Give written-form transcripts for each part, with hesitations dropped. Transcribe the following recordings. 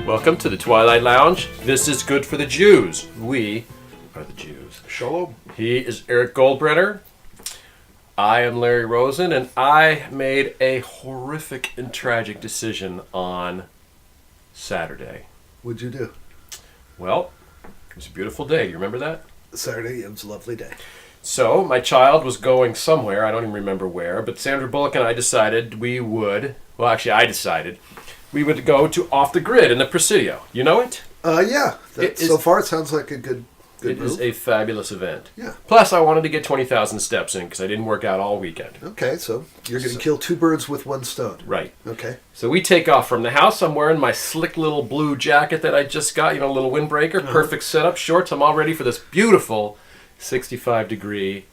Welcome to the Twilight Lounge. This is good for the Jews. We are the Jews. Shalom. He is Eric Goldbrenner. I am Larry Rosen, and I made a horrific and tragic decision on Saturday. What'd you do? Well, it was a beautiful day. You remember that? Saturday, it was a lovely day. So, my child was going somewhere, I don't even remember where, but Sandra Bullock and I decided we would go to Off the Grid in the Presidio. You know it? Yeah. So far, it sounds like a good It move. is a fabulous event. Yeah. Plus, I wanted to get 20,000 steps in because I didn't work out all weekend. Okay, so you're going to kill two birds with one stone. Right. Okay. So we take off from the house. I'm wearing my slick little blue jacket that I just got, a little windbreaker, perfect setup, shorts. I'm all ready for this beautiful 65-degree,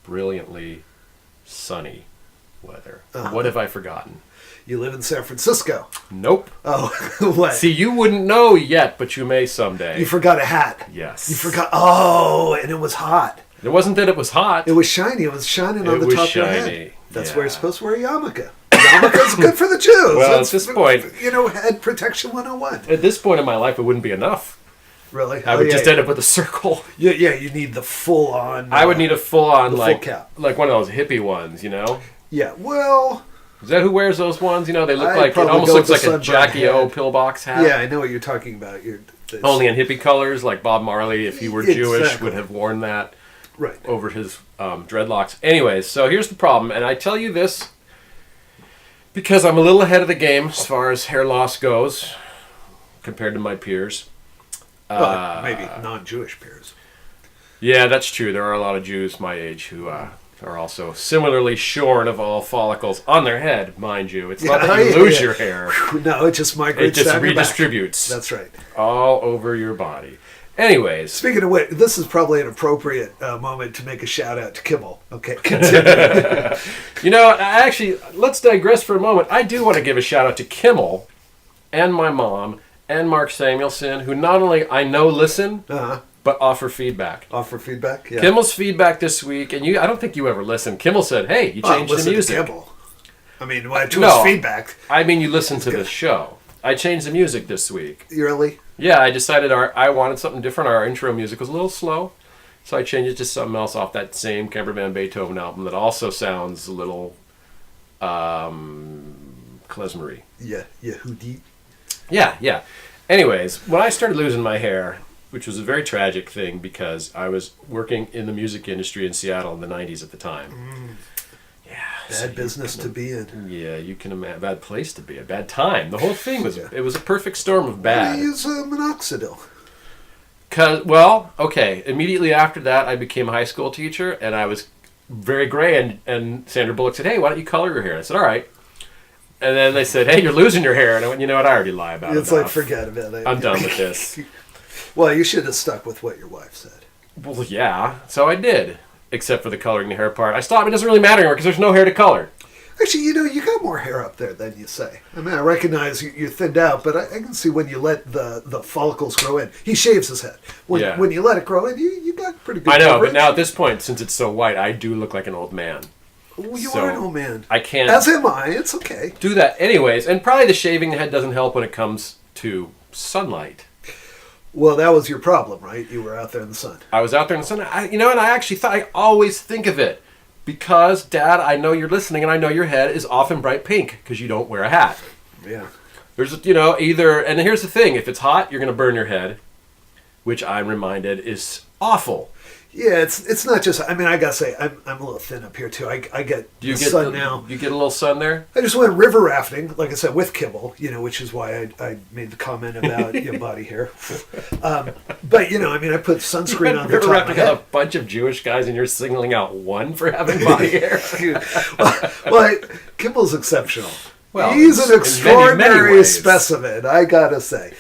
brilliantly sunny weather. What have I forgotten? You live in San Francisco. Nope. Oh, what? See, you wouldn't know yet, but you may someday. You forgot a hat. Yes. You forgot. Oh, and it was hot. It wasn't that it was hot. It was shiny. It was shining on the top of your head. That's where you're supposed to wear a yarmulke. Yarmulke's good for the Jews. Well, at this point... head protection 101. At this point in my life, it wouldn't be enough. Really? I would just end up with a circle. Yeah, you need the full-on... I would need a full-on, full cap. Like one of those hippie ones, Yeah, well... Is that who wears those ones? They look I'd like... It probably almost go looks with like the a Jackie O sunburned pillbox hat. Yeah, I know what you're talking about. Only in hippie colors, like Bob Marley, if he were Jewish, Exactly. would have worn that Right. over his dreadlocks. Anyways, so here's the problem, and I tell you this because I'm a little ahead of the game as far as hair loss goes compared to my peers. Well, maybe non-Jewish peers. Yeah, that's true. There are a lot of Jews my age who are also similarly shorn of all follicles on their head, mind you. It's not that you lose your hair. No, it just migrates It just down your back. redistributes. That's right. All over your body. Anyways. Speaking of which, this is probably an appropriate moment to make a shout out to Kimmel. Okay, continue. Actually, let's digress for a moment. I do want to give a shout out to Kimmel and my mom and Mark Samuelson, who not only I know listen, but offer feedback. Offer feedback? Yeah. Kimmel's feedback this week, and I don't think you ever listened. Kimmel said, hey, you changed the music. To Kimmel. I mean, to his feedback. I mean, you listened to the show. I changed the music this week. Really? Yeah, I decided I wanted something different. Our intro music was a little slow, so I changed it to something else off that same Camper Van Beethoven album that also sounds a little klezmer-y. Yeah, Yehudi. Yeah. Anyways, when I started losing my hair, which was a very tragic thing because I was working in the music industry in Seattle in the 90s at the time. Yeah. Bad business to be in. Yeah, you can imagine. Bad place to be. A bad time. The whole thing was, it was a perfect storm of bad. You use minoxidil. Immediately after that, I became a high school teacher, and I was very gray, and Sandra Bullock said, hey, why don't you color your hair? I said, all right. And then they said, hey, you're losing your hair. And I went, you know what, I already lie about it. It's like, forget about it. I'm done with this. Well, you should have stuck with what your wife said. Well, yeah, so I did. Except for the coloring the hair part. I stopped. It doesn't really matter anymore because there's no hair to color. Actually, you got more hair up there than you say. I mean, I recognize you're thinned out, but I can see when you let the follicles grow in. He shaves his head. When you let it grow in, you got pretty good coverage. But now at this point, since it's so white, I do look like an old man. Well, you are an old man. I can't... As am I. It's okay. Do that anyways. And probably the shaving head doesn't help when it comes to sunlight. Well, that was your problem, right? You were out there in the sun. I was out there in the sun. And I actually thought, I always think of it. Because, Dad, I know you're listening, and I know your head is often bright pink because you don't wear a hat. Yeah. There's, either... And here's the thing. If it's hot, you're going to burn your head. Which I'm reminded is awful. Yeah, it's not just... I mean, I got to say, I'm a little thin up here, too. I get sun now. You get a little sun there? I just went river rafting, like I said, with Kimmel, which is why I made the comment about your body hair. But, I put sunscreen on the top of my head. Got a bunch of Jewish guys and you're singling out one for having body hair. well, Kimmel's exceptional. Well, he's an extraordinary many ways. specimen, I got to say.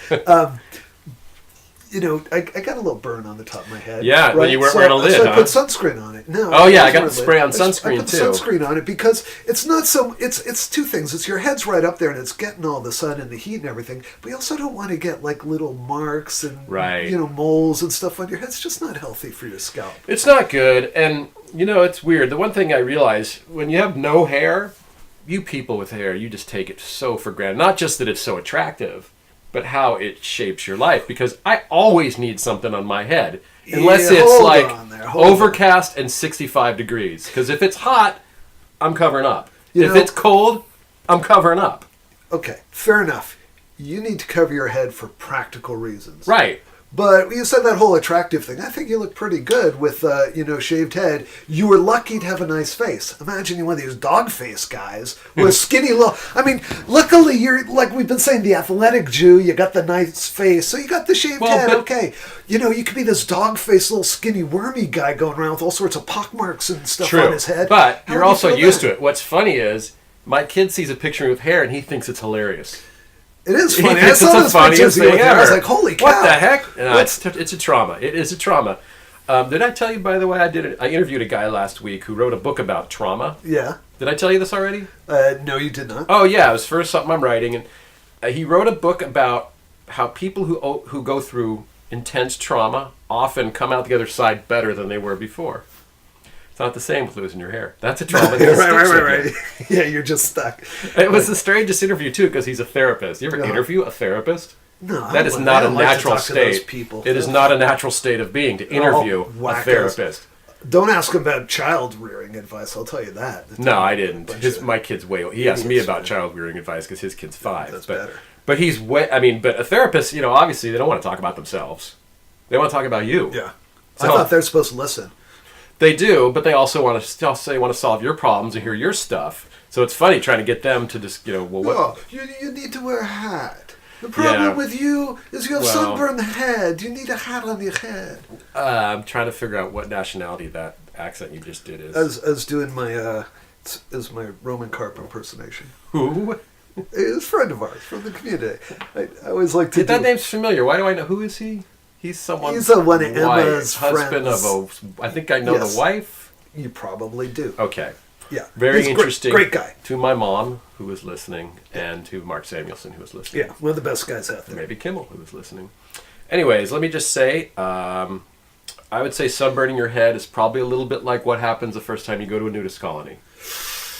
I got a little burn on the top of my head. Yeah, right? but you weren't wearing a lid, so I put sunscreen on it. No. Oh, yeah, I got the spray on sunscreen, I put sunscreen on it because it's not so... It's two things. It's your head's right up there and it's getting all the sun and the heat and everything, but you also don't want to get like little marks and moles and stuff on your head. It's just not healthy for your scalp. It's not good, and it's weird. The one thing I realize, when you have no hair, you people with hair, you just take it so for granted. Not just that it's so attractive, but how it shapes your life. Because I always need something on my head. Unless it's like overcast and 65 degrees. Because if it's hot, I'm covering up. If it's cold, I'm covering up. Okay, fair enough. You need to cover your head for practical reasons. Right. But you said that whole attractive thing. I think you look pretty good with, shaved head. You were lucky to have a nice face. Imagine you're one of these dog face guys with skinny little... I mean, luckily you're, like we've been saying, the athletic Jew. You got the nice face. So you got the shaved head. Okay. You could be this dog face, little skinny wormy guy going around with all sorts of pockmarks and stuff on his head. But you're also used to it. What's funny is my kid sees a picture of hair and he thinks it's hilarious. It is funny. I saw those pictures the other day. I was like, holy cow. What the heck? No, it's a trauma. It is a trauma. Did I tell you, by the way, I interviewed a guy last week who wrote a book about trauma. Yeah. Did I tell you this already? No, you did not. Oh, yeah. It was first something I'm writing. And he wrote a book about how people who go through intense trauma often come out the other side better than they were before. It's not the same with losing your hair. That's a trauma. Right. Yeah, you're just stuck. It was the strangest interview, too, because he's a therapist. You ever interview a therapist? No. That is not a natural state. It is not a natural state of being to interview a therapist. Don't ask him about child rearing advice. I'll tell you that. No, I didn't. My kid's way... He asked me about child rearing advice because his kid's 5. That's better. But he's way... but a therapist, obviously, they don't want to talk about themselves. They want to talk about you. Yeah. So, I thought they're supposed to listen. They do, but they also want to solve your problems and hear your stuff. So it's funny trying to get them to just, well, what? Oh, you need to wear a hat. The problem with you is you have sunburned head. You need a hat on your head. I'm trying to figure out what nationality that accent you just did is. As doing my Roman carp impersonation. Who? He's a friend of ours from the community. I always like to. That name's familiar. Why do I know? Who is he? He's someone. He's one of Emma's husband friends. I think I know the wife. You probably do. Okay. Yeah. Very interesting. Great guy. To my mom, who was listening, and to Mark Samuelson, who was listening. Yeah, one of the best guys out there. Maybe Kimmel, who was listening. Anyways, let me just say, I would say sunburning your head is probably a little bit like what happens the first time you go to a nudist colony.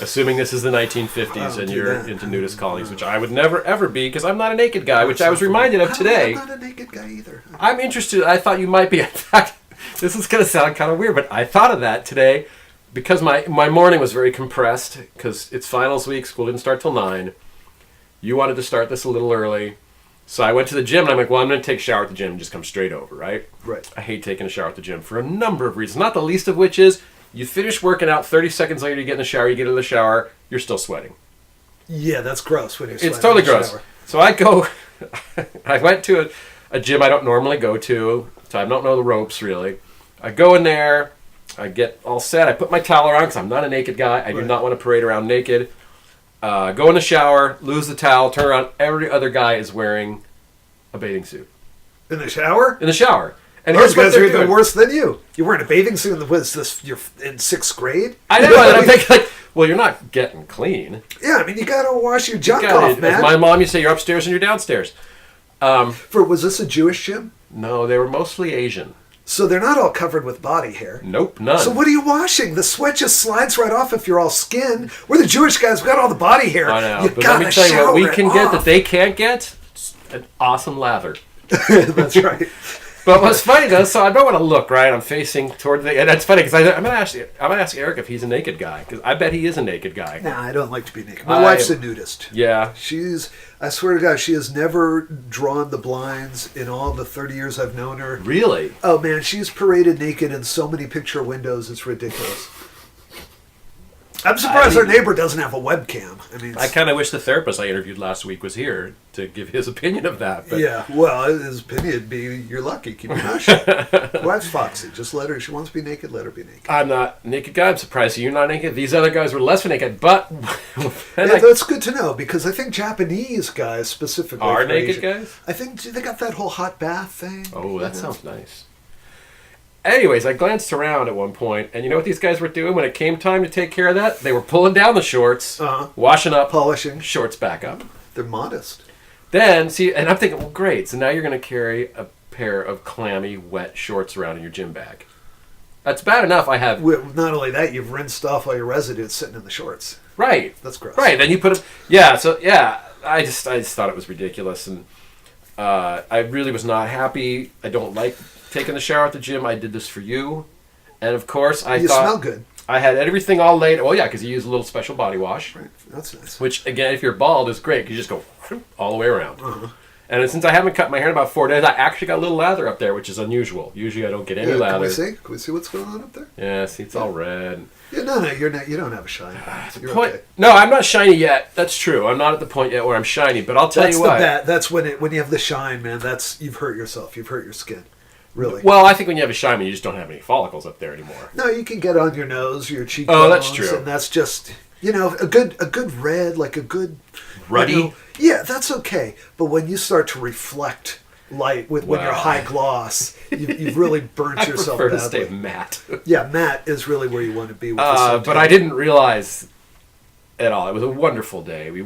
Assuming this is the 1950s and you're into nudist colonies, which I would never ever be because I'm not a naked guy, which I was reminded of today. I'm not a naked guy either. I'm interested. I thought you might be. In fact, this is going to sound kind of weird, but I thought of that today because my morning was very compressed because it's finals week. School didn't start till 9. You wanted to start this a little early. So I went to the gym and I'm like, well, I'm going to take a shower at the gym and just come straight over, right? Right. I hate taking a shower at the gym for a number of reasons, not the least of which is you finish working out, 30 seconds later you get in the shower, you get in the shower, you're still sweating. Yeah, that's gross when you're sweating. It's totally gross. So I went to a gym I don't normally go to, so I don't know the ropes really. I go in there, I get all set, I put my towel on because I'm not a naked guy, I do not want to parade around naked. Go in the shower, lose the towel, turn around, every other guy is wearing a bathing suit. In the shower? In the shower. And those guys are even worse than you. You're wearing a bathing suit you're in 6th grade? I know, and I'm thinking well, you're not getting clean. Yeah, I mean, you gotta wash your junk off, man. As my mom used to say, you're upstairs and you're downstairs. Was this a Jewish gym? No, they were mostly Asian. So they're not all covered with body hair. Nope, none. So what are you washing? The sweat just slides right off if you're all skin. We're the Jewish guys. We got all the body hair. I know. But let me tell you what we can get that they can't get. An awesome lather. That's right. But what's funny though, so I don't want to look right. I'm facing toward the, and that's funny because I'm gonna ask Eric if he's a naked guy because I bet he is a naked guy. Nah, I don't like to be naked. My wife's a nudist. Yeah, I swear to God, she has never drawn the blinds in all the 30 years I've known her. Really? Oh man, she's paraded naked in so many picture windows. It's ridiculous. I'm surprised our neighbor doesn't have a webcam. I mean, I kind of wish the therapist I interviewed last week was here to give his opinion of that. But. Yeah, well, his opinion would be, you're lucky. Keep your mouth shut. Wife's foxy. Just let her. If she wants to be naked, let her be naked. I'm not a naked guy. I'm surprised you're not naked. These other guys were less naked, but... that's good to know, because I think Japanese guys specifically... Are naked guys? I think they got that whole hot bath thing. Oh, that sounds nice. Anyways, I glanced around at one point, and you know what these guys were doing when it came time to take care of that? They were pulling down the shorts, washing up, polishing, shorts back up. They're modest. Then, see, and I'm thinking, well, great, so now you're going to carry a pair of clammy, wet shorts around in your gym bag. That's bad enough I have... Not only that, you've rinsed off all your residue sitting in the shorts. Right. That's gross. Right, then you put them... Yeah, so, yeah, I just thought it was ridiculous, and... I really was not happy. I don't like taking the shower at the gym. I did this for you. And of course, I thought... You smell good. I had everything all laid... Well, yeah, because you use a little special body wash. Right, that's nice. Which, again, if you're bald, is great. You just go all the way around. Uh-huh. And since I haven't cut my hair in about 4 days, I actually got a little lather up there, which is unusual. Usually I don't get any lather. Can we see what's going on up there? Yeah, see, it's all red. Yeah, no, you're not. You don't have a shine. Okay. No, I'm not shiny yet. That's true. I'm not at the point yet where I'm shiny. But I'll tell you what. That's when you have the shine, man. You've hurt yourself. You've hurt your skin. Really. Well, I think when you have a shine, you just don't have any follicles up there anymore. No, you can get on your nose, your cheekbones. Oh, that's true. And that's just a good red, like a good ruddy. Yeah, that's okay. But when you start to reflect light when you're high gloss, you've really burnt yourself badly. I prefer to stay matte. Yeah, matte is really where you want to be with the but I didn't realize at all. It was a wonderful day. We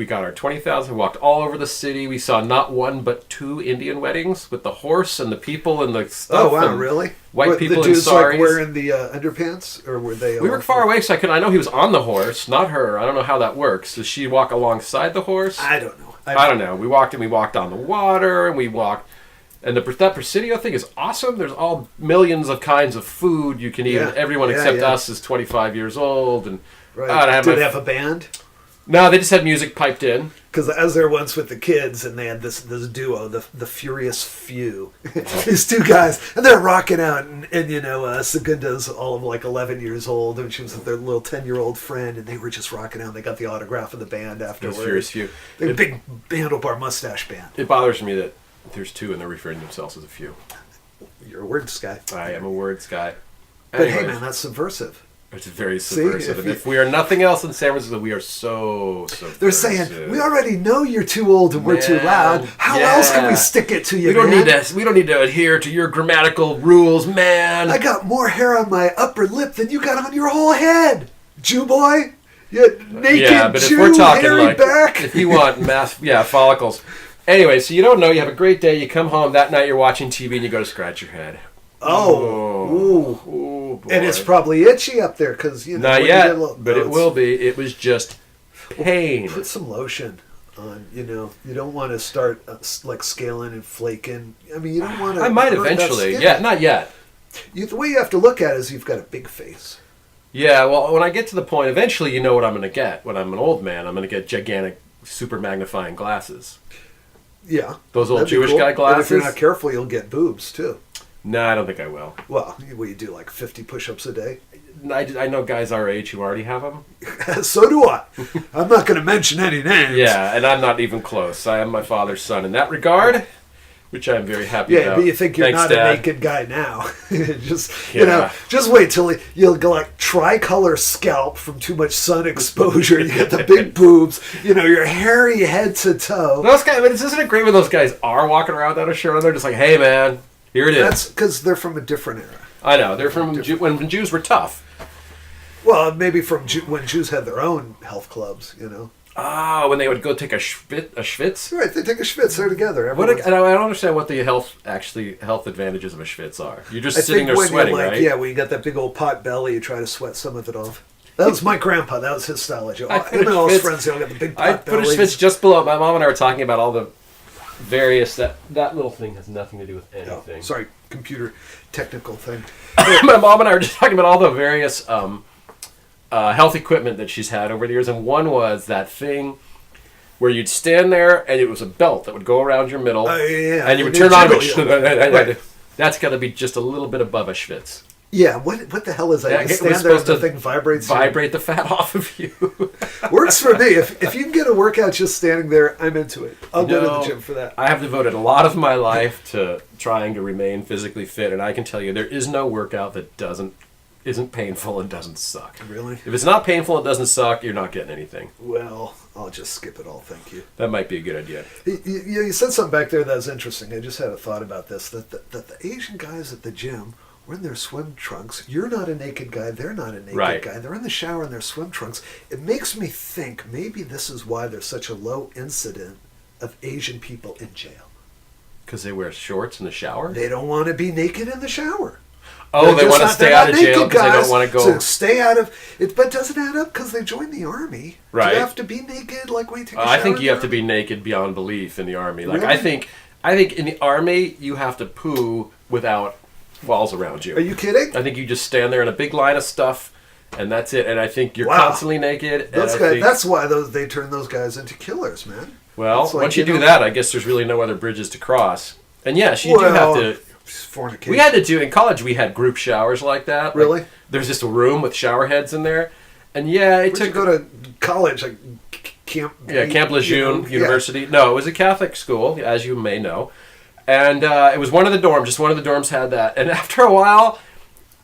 got our 20,000, we walked all over the city. We saw not one but 2 Indian weddings with the horse and the people and the stuff. Oh, wow, really? White people the dudes in saris. Like wearing the underpants? Or were they... We were far away, so I know he was on the horse, not her. I don't know how that works. Does she walk alongside the horse? I don't know. I don't know. We walked on the water, and we walked... And that Presidio thing is awesome. There's all millions of kinds of food you can eat. And everyone except us is 25 years old. And right. Did they have a band? No, they just had music piped in. Because I was there once with the kids, and they had this duo, the Furious Few. These 2 guys, and they're rocking out. And Segunda's all of like 11 years old, and she was with their little 10-year-old friend, and they were just rocking out. They got the autograph of the band afterwards. Furious Few. They're a big handlebar mustache band. It bothers me that there's 2 and they're referring to themselves as a few. You're a words guy. I am a words guy. But hey, man, that's subversive. It's very subversive. If we are nothing else in San Francisco, we are so subversive. They're saying, we already know you're too old and we're too loud. How else can we stick it to you, we don't need to adhere to your grammatical rules, man. I got more hair on my upper lip than you got on your whole head, Jew boy. You naked but Jew, if we're talking hairy back. If you want follicles. Anyway, so you don't know, you have a great day, you come home, that night you're watching TV and you go to scratch your head. Oh, boy. And it's probably itchy up there because not yet, but it will be. It was just pain. Put some lotion on. You don't want to start like scaling and flaking. I mean, you don't want to. I might eventually. Yeah, not yet. The way you have to look at it is you've got a big face. Yeah, well, when I get to the point, eventually you know what I'm going to get. When I'm an old man, I'm going to get gigantic, super magnifying glasses. Yeah, those old Jewish guy glasses. And if you're not careful, you'll get boobs too. No, I don't think I will. Well, you do like 50 push-ups a day? I know guys our age who already have them. So do I. I'm not going to mention any names. Yeah, and I'm not even close. I am my father's son in that regard, which I'm very happy about. Yeah, but you think you're Thanks, not Dad. a naked guy now. Just wait till you'll go like tricolor scalp from too much sun exposure. You get the big boobs, your hairy head to toe. Those guys, but isn't it great when those guys are walking around without a shirt on? They're just like, hey, man. Here it is. That's because they're from a different era. I know. They're from when Jews were tough. Well, maybe from when Jews had their own health clubs, Ah, when they would go take a schwitz? Right, they take a schwitz. They're together. I don't understand what the health advantages of a schwitz are. You're just sitting there sweating, right? Yeah, when you got that big old pot belly, you try to sweat some of it off. That was my grandpa. That was his style. Him and all his friends, got the big pot belly. I put a schwitz just below. My mom and I were talking about all the various... That little thing has nothing to do with anything. Oh, sorry, computer technical thing. My mom and I were just talking about all the various health equipment that she's had over the years, and one was that thing where you'd stand there and it was a belt that would go around your middle, and you would turn on it. Right. That's got to be just a little bit above a schwitz. Yeah, what the hell is that? You stand there and the thing vibrates. Vibrate the fat off of you. Works for me. If you can get a workout just standing there, I'm into it. I'll go to the gym for that. I have devoted a lot of my life to trying to remain physically fit, and I can tell you there is no workout that isn't painful and doesn't suck. Really? If it's not painful and doesn't suck, you're not getting anything. Well, I'll just skip it all, thank you. That might be a good idea. You said something back there that was interesting. I just had a thought about this, that the Asian guys at the gym were in their swim trunks. You're not a naked guy, they're not a naked guy. They're in the shower in their swim trunks. It makes me think maybe this is why there's such a low incident of Asian people in jail. Because they wear shorts in the shower? They don't want to be naked in the shower. Oh, they want to stay out of jail because they don't want to go. So stay out of it, but does it add up because they joined the army? Right. Do you have to be naked like when you take a shower? I think you have to be naked beyond belief in the army. Like Really? I think in the army you have to poo without walls around you. Are you kidding? I think you just stand there in a big line of stuff, and that's it. And I think you're Wow. constantly naked. That's why they turn those guys into killers, man. Well, It's like, once you do that, I guess there's really no other bridges to cross. And yes, you do have to. Fornication. We had to do in college. We had group showers like that. Really? Like, there's just a room with shower heads in there, and yeah, it Where'd took. you go to college? Like Camp. Camp Lejeune University. Yeah. No, it was a Catholic school, as you may know, and it was one of the dorms. Just one of the dorms had that, and after a while,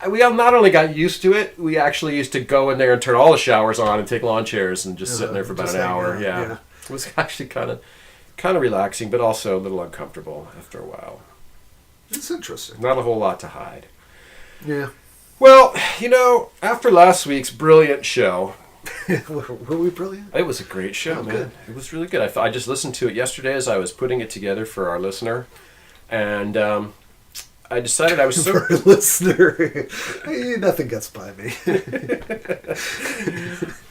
we not only got used to it, we actually used to go in there and turn all the showers on and take lawn chairs and just sit in there for about an hour. Yeah, it was actually kind of relaxing, but also a little uncomfortable after a while. It's interesting. Not a whole lot to hide. Yeah. Well, after last week's brilliant show. Were we brilliant? It was a great show, man. Good. It was really good. I just listened to it yesterday as I was putting it together for our listener. And I decided I was so... For a listener. Nothing gets by me.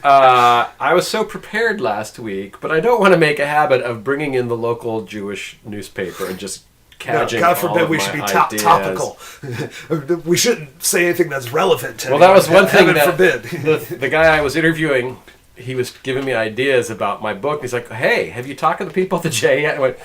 I was so prepared last week, but I don't want to make a habit of bringing in the local Jewish newspaper and just... No, God forbid we should be topical. We shouldn't say anything that's relevant to Well, that was one thing Heaven that forbid. the guy I was interviewing, he was giving me ideas about my book. He's like, hey, have you talked to the people at the J yet? I went,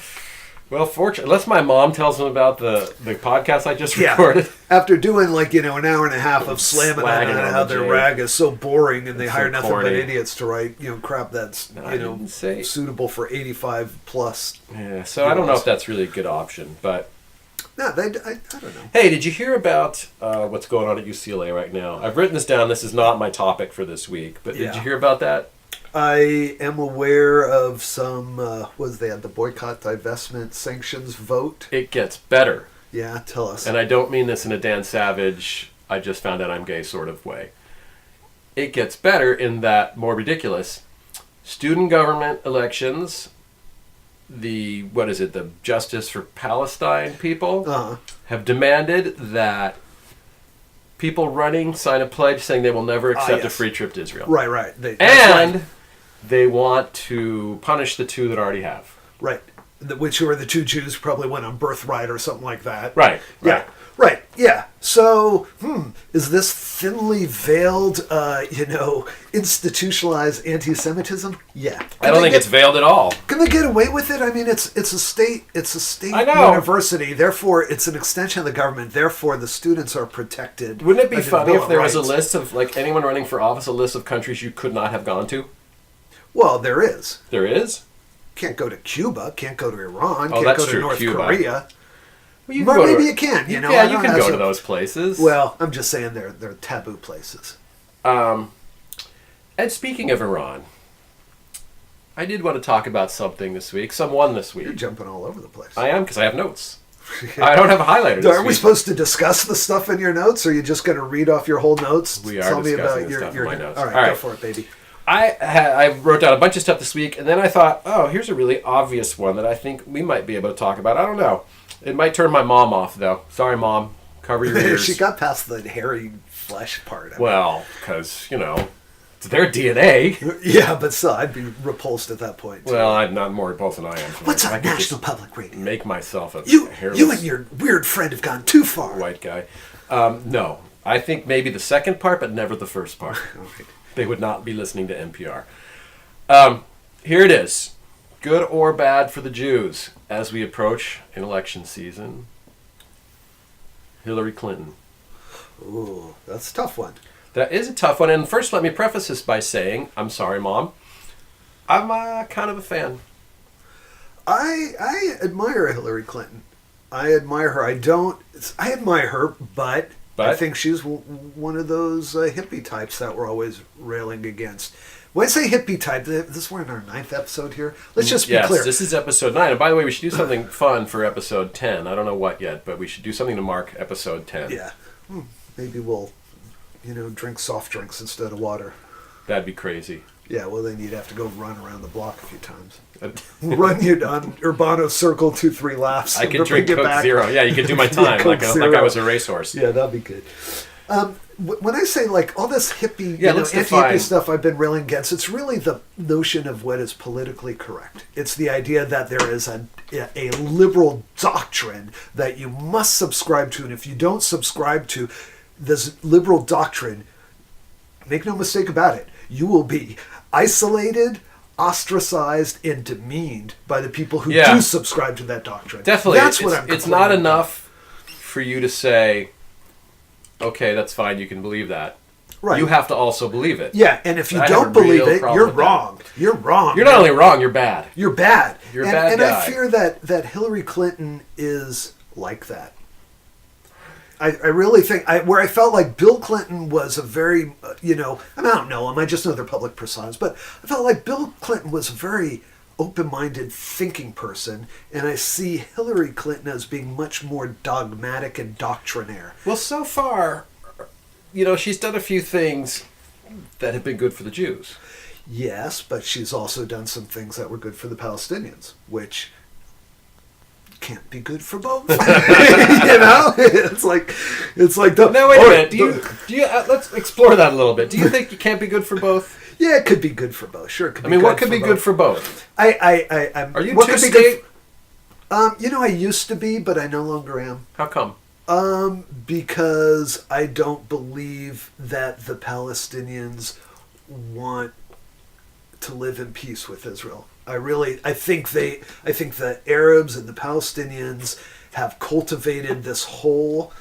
well, fortunately, unless my mom tells him about the podcast I just recorded. After doing an hour and a half of slamming on how their rag is so boring and they hire nothing but idiots to write crap that's suitable for 85 plus. Yeah, so I don't know if that's really a good option, but no, I don't know. Hey, did you hear about what's going on at UCLA right now? I've written this down. This is not my topic for this week, but did you hear about that? I am aware of some, they had the boycott, divestment, sanctions vote. It gets better. Yeah, tell us. And I don't mean this in a Dan Savage, I just found out I'm gay sort of way. It gets better in that, more ridiculous, student government elections, the Justice for Palestine people have demanded that people running sign a pledge saying they will never accept a free trip to Israel. Right. They want to punish the two that already have. Right. Which are the two Jews who probably went on birthright or something like that. Right. Yeah. Right. Yeah. So, is this thinly veiled, institutionalized anti-Semitism? Yeah. I don't think it's veiled at all. Can they get away with it? I mean, it's a state university. Therefore, it's an extension of the government. Therefore, the students are protected. Wouldn't it be funny if there was a list of anyone running for office, a list of countries you could not have gone to? Well, there is. There is? Can't go to Cuba. Can't go to Iran. Oh, can't that's go to true. North Cuba. Korea. Well, maybe you can. You can go to those places. Well, I'm just saying they're taboo places. And speaking of Iran, I did want to talk about someone this week. You're jumping all over the place. I am, because I have notes. I don't have a highlighter. Are we supposed to discuss the stuff in your notes, or are you just going to read off your whole notes? We are discussing the stuff in my notes. All right, go for it, baby. I wrote down a bunch of stuff this week, and then I thought, here's a really obvious one that I think we might be able to talk about. I don't know. It might turn my mom off, though. Sorry, Mom. Cover your ears. She got past the hairy flesh part. Well, because, it's their DNA. Yeah, but still, I'd be repulsed at that point. Too. Well, I'm not more repulsed than I am. What's on National Public Radio? Make myself a hairless... You and your weird friend have gone too far. White guy. No. I think maybe the second part, but never the first part. Okay. They would not be listening to NPR. Here it is. Good or bad for the Jews as we approach an election season? Hillary Clinton. Ooh, that's a tough one. That is a tough one. And first, let me preface this by saying, I'm sorry, Mom. I'm kind of a fan. I admire Hillary Clinton. I admire her. I admire her, but I think she's one of those hippie types that we're always railing against. When I say hippie type, we're in our 9th episode here. Let's just be clear. Yes, this is episode 9. And by the way, we should do something fun for episode 10. I don't know what yet, but we should do something to mark episode 10. Yeah. Maybe we'll, drink soft drinks instead of water. That'd be crazy. Yeah, well, then you'd have to go run around the block a few times. Run you on Urbano Circle 2-3 laps. I could drink Coke Zero. Yeah, you could do my time like I was a racehorse. Yeah, that'd be good. When I say like all this hippie, anti-hippie define. stuff I've been railing against, it's really the notion of what is politically correct. It's the idea that there is a liberal doctrine that you must subscribe to, and if you don't subscribe to this liberal doctrine, make no mistake about it, you will be isolated, ostracized, and demeaned by the people who do subscribe to that doctrine. Definitely. That's what I'm It's not enough for you to say, okay, that's fine, you can believe that. Right. You have to also believe it. Yeah, and if you don't believe it, you're wrong. You're wrong. You're not only wrong, you're bad. You're bad. You're a bad guy. And I fear that Hillary Clinton is like that. I really think, where I felt like Bill Clinton was a very, I don't know him, I just know they're public personas, but I felt like Bill Clinton was a very open-minded thinking person, and I see Hillary Clinton as being much more dogmatic and doctrinaire. Well, so far, she's done a few things that have been good for the Jews. Yes, but she's also done some things that were good for the Palestinians, which can't be good for both. It's like No, wait a minute. Do you let's explore that a little bit. Do you think it can't be good for both? Yeah, it could be good for both. Sure, it could be what could be good for both? Are you too state? I used to be, but I no longer am. How come? Because I don't believe that the Palestinians want to live in peace with Israel. I think the Arabs and the Palestinians have cultivated this whole,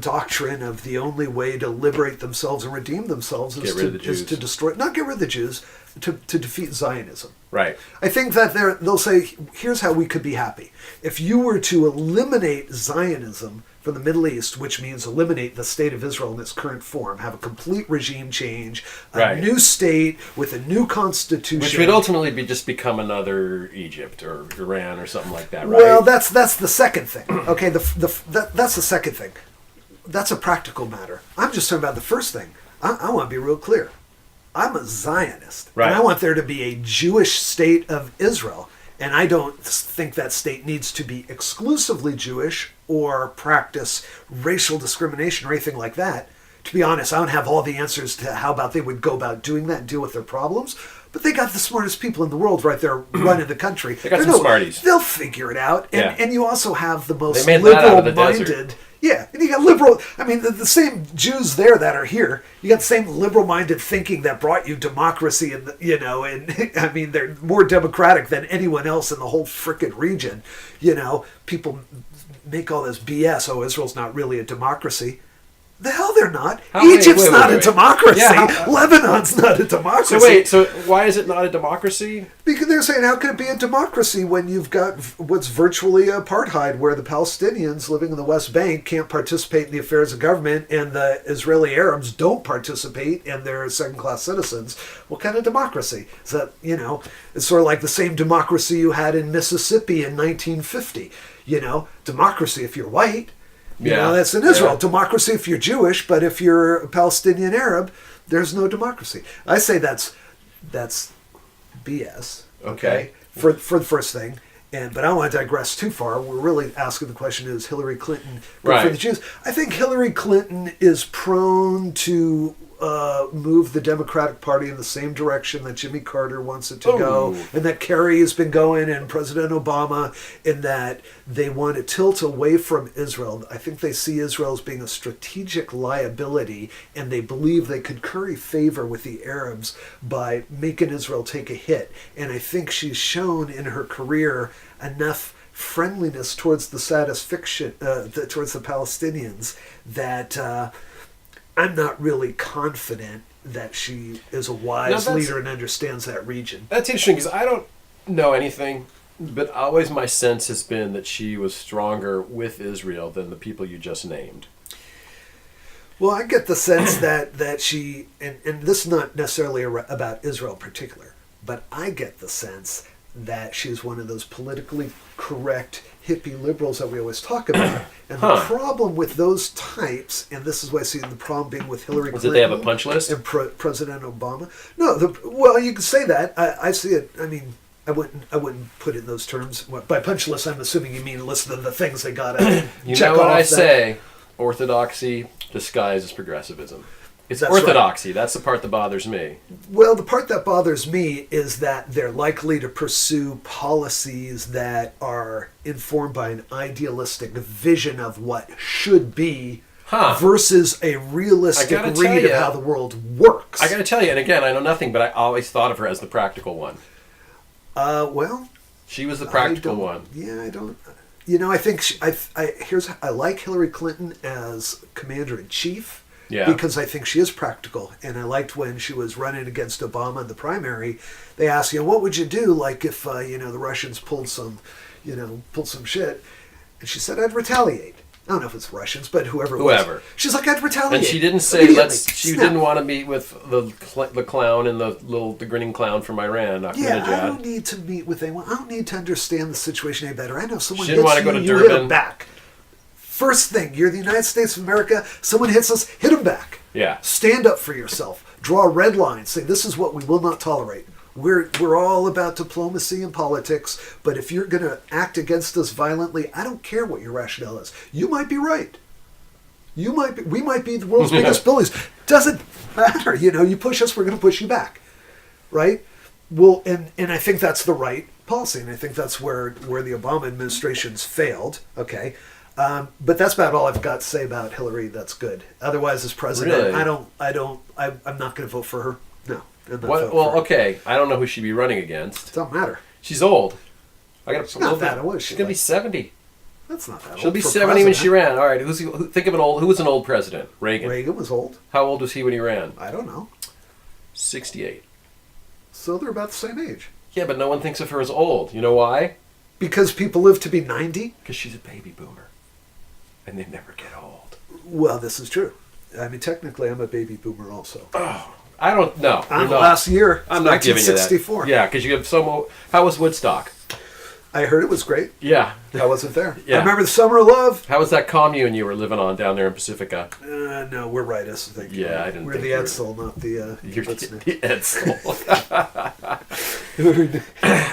doctrine of the only way to liberate themselves and redeem themselves is to destroy, not get rid of the Jews, to defeat Zionism. Right. I think that they'll say, here's how we could be happy. If you were to eliminate Zionism from the Middle East, which means eliminate the state of Israel in its current form, have a complete regime change, a new state with a new constitution. Which would ultimately become another Egypt or Iran or something like that, right? Well, that's the second thing. Okay, that's the second thing. That's a practical matter. I'm just talking about the first thing. I want to be real clear. I'm a Zionist. Right. And I want there to be a Jewish state of Israel. And I don't think that state needs to be exclusively Jewish or practice racial discrimination or anything like that. To be honest, I don't have all the answers to how about they would go about doing that and deal with their problems. But they got the smartest people in the world right there running the country. They got some smarties. They'll figure it out. And you also have the most liberal-minded. Yeah, and you got liberal. I mean, the same Jews there that are here. You got the same liberal-minded thinking that brought you democracy, and and I mean, they're more democratic than anyone else in the whole frickin' region. People make all this BS. Oh, Israel's not really a democracy. The hell they're not. Egypt's not a democracy. Yeah, Lebanon's not a democracy. So why is it not a democracy? Because they're saying, how can it be a democracy when you've got what's virtually apartheid, where the Palestinians living in the West Bank can't participate in the affairs of government and the Israeli Arabs don't participate and they're second-class citizens? What kind of democracy? Is that, it's sort of like the same democracy you had in Mississippi in 1950. Democracy if you're white. That's in Israel. Yeah. Democracy if you're Jewish, but if you're a Palestinian Arab, there's no democracy. I say that's BS. Okay. For the first thing, but I don't want to digress too far. We're really asking the question: is Hillary Clinton good for the Jews? I think Hillary Clinton is prone to move the Democratic Party in the same direction that Jimmy Carter wants it to go, and that Kerry has been going, and President Obama, in that they want to tilt away from Israel. I think they see Israel as being a strategic liability, and they believe they could curry favor with the Arabs by making Israel take a hit. And I think she's shown in her career enough friendliness towards the towards the Palestinians that I'm not really confident that she is a wise leader and understands that region. That's interesting because I don't know anything, but always my sense has been that she was stronger with Israel than the people you just named. Well, I get the sense that she, and this is not necessarily about Israel in particular, but I get the sense that she's one of those politically correct hippie liberals that we always talk about. And the problem with those types, and this is why I see the problem being with Hillary Clinton. Did they have a punch list? And President Obama. No, well, you can say that. I see it. I mean, I wouldn't put it in those terms. By punch list, I'm assuming you mean list of the things they got to You check know what off I that. say? Orthodoxy disguised as progressivism. It's That's orthodoxy. Right. That's the part that bothers me. Well, the part that bothers me is that they're likely to pursue policies that are informed by an idealistic vision of what should be versus a realistic read of how the world works. I got to tell you, and again, I know nothing, but I always thought of her as the practical one. Well, she was the practical one. Yeah, I don't. You know, I think I like Hillary Clinton as commander-in-chief. Yeah. Because I think she is practical, and I liked when she was running against Obama in the primary. They asked, what would you do, like if the Russians pulled some shit, and she said, I'd retaliate. I don't know if it's Russians, but whoever it was. She's like, I'd retaliate. And she didn't say she didn't want to meet with the clown and the grinning clown from Iran. Yeah, I don't need to meet with anyone. I don't need to understand the situation any better. I know someone she didn't hits want to go to you Durban. hit them back. First thing, you're the United States of America. Someone hits us, hit them back. Yeah. Stand up for yourself. Draw a red line. Say this is what we will not tolerate. We're all about diplomacy and politics, but if you're going to act against us violently, I don't care what your rationale is. You might be right. We might be the world's biggest bullies. Doesn't matter. You push us, we're going to push you back, right? Well, and I think that's the right policy, and I think that's where the Obama administration's failed. Okay. But that's about all I've got to say about Hillary. That's good. Otherwise, as president, really? I'm not going to vote for her. No. Okay. I don't know who she'd be running against. It don't matter. She's old. She's not that old. She's going to be 70. That's not that old. She'll be 70 when she ran. All right. Who was an old president? Reagan. Reagan was old. How old was he when he ran? I don't know. 68. So they're about the same age. Yeah, but no one thinks of her as old. You know why? Because people live to be 90? Because she's a baby boomer. And they never get old. Well, this is true. I mean, technically, I'm a baby boomer also. Oh, I don't know. Last year, I'm not giving you that. 1964. Yeah, because you have How was Woodstock? I heard it was great. Yeah. I wasn't there. Yeah. I remember the Summer of Love. How was that commune you were living on down there in Pacifica? No, we're rightists. Thank you. Yeah, I didn't. We're the Edsel, not the. You're the Edsel.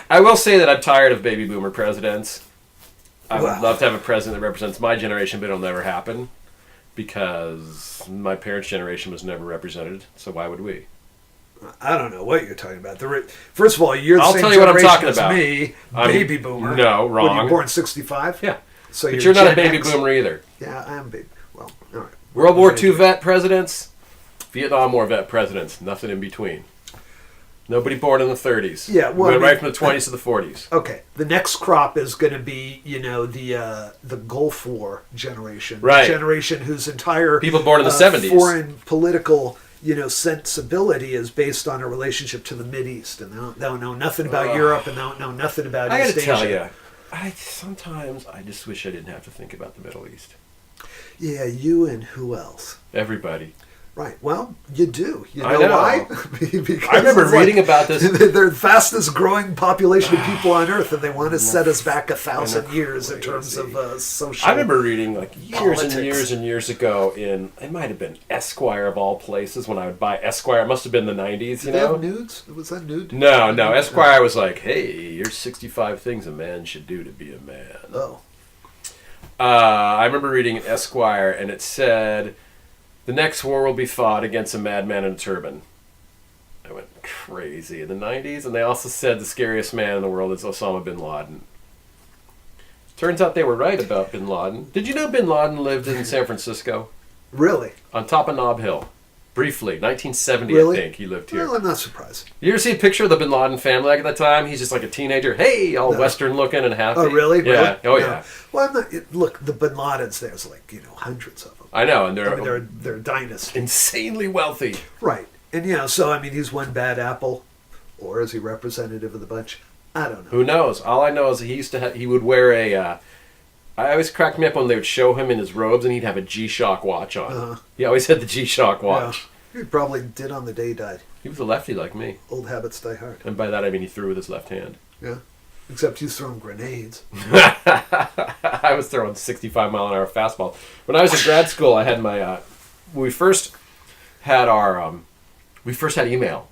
I will say that I'm tired of baby boomer presidents. I would love to have a president that represents my generation, but it'll never happen because my parents' generation was never represented. So why would we? I don't know what you're talking about. First of all, you're the I'll same tell you what I'm generation talking as about. me, baby boomer. No, wrong. When you were born 65? Yeah. So but you're not a baby boomer either. Yeah, I am a baby. Well, all right. World War II vet presidents, Vietnam War vet presidents, nothing in between. Nobody born in the 30s. Yeah, well, went right from the 20s to the 40s. Okay, the next crop is going to be, the Gulf War generation, right? The generation whose entire people born in the 70s foreign political, sensibility is based on a relationship to the Mideast, and they don't know nothing about Europe, and they don't know nothing about East Asia. I got to tell you, sometimes I just wish I didn't have to think about the Middle East. Yeah, you and who else? Everybody. Right. Well, you do. You know, I know. Why? Because I remember reading about this. They're the fastest growing population of people on Earth, and they want to set us back 1,000 years in terms of social. I remember reading years politics. and years and years ago it might have been Esquire of all places when I would buy Esquire. It must have been the 90s. Did they have nudes? Was that nude? No. Esquire was like, hey, here's 65 things a man should do to be a man. Oh. I remember reading Esquire, and it said, the next war will be fought against a madman in a turban. I went crazy in the 90s, and they also said the scariest man in the world is Osama bin Laden. Turns out they were right about bin Laden. Did you know bin Laden lived in San Francisco? Really? On top of Nob Hill. Briefly. 1970, really? I think, he lived here. Well, I'm not surprised. You ever see a picture of the bin Laden family at that time? He's just like a teenager. Hey, all Western looking and happy. Oh, really? Yeah. Really? Oh, no. yeah. Well, I'm not. Look, the bin Ladens, there's hundreds of them. I know, and they're a dynasty. Insanely wealthy. Right. And, he's one bad apple, or is he representative of the bunch? I don't know. Who knows? All I know is he would wear a... I always cracked me up when they would show him in his robes and he'd have a G-Shock watch on. Uh-huh. He always had the G-Shock watch. Yeah. He probably did on the day he died. He was a lefty like me. Old habits die hard. And by that I mean he threw with his left hand. Yeah. Except he's throwing grenades. I was throwing 65-mile-an-hour fastball. When I was in grad school, I had my... we first had email.